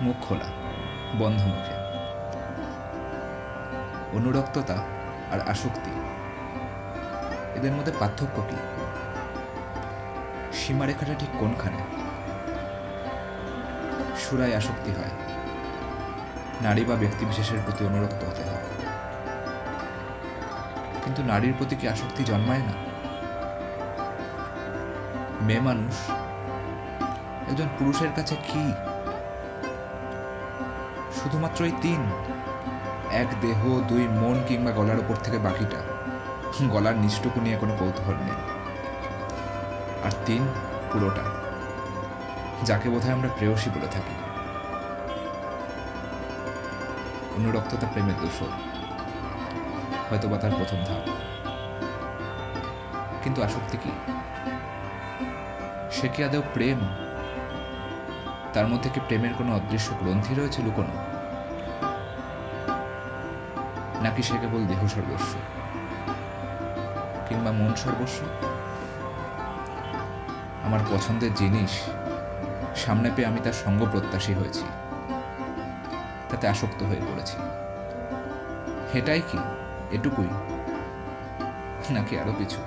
মুখ খোলা, বন্ধ মুখে। অনুরক্ততা আর আসক্তি, এদের মধ্যে পার্থক্য কি? সীমারেখাটা ঠিক কোনখানে? সুরায় আসক্তি হয়, নারী বা ব্যক্তিবিশেষের প্রতি অনুরক্ত হতে হয়, কিন্তু নারীর প্রতি কি আসক্তি জন্মায় না? মেয়ে মানুষ একজন পুরুষের কাছে কি? শুধুমাত্র এই তিন, এক দেহ, দুই মন, কিংবা গলার ওপর থেকে বাকিটা। গলার নিচটুকু নিয়ে কোনো কৌতূহল নেই। আর তিন, পুরোটা, যাকে বোধহয় আমরা প্রেয়সী বলে থাকি। অনুরক্ততা প্রেমের দোষর, হয়তোবা তার প্রথম ধাপ। কিন্তু আসক্তি কি? সে কি আদৌ প্রেম? তার মধ্যে কি প্রেমের কোনো অদৃশ্য গ্রন্থি রয়েছে লুকোনো? নাকি সে কেবল দেহ সর্বস্ব, কিংবা মন সর্বস্ব? আমার পছন্দের জিনিস সামনে পেয়ে আমি তার সঙ্গ প্রত্যাশী হয়েছি, তাতে আসক্ত হয়ে পড়েছি। এটাই কি? এটুকুই, নাকি আরো কিছু?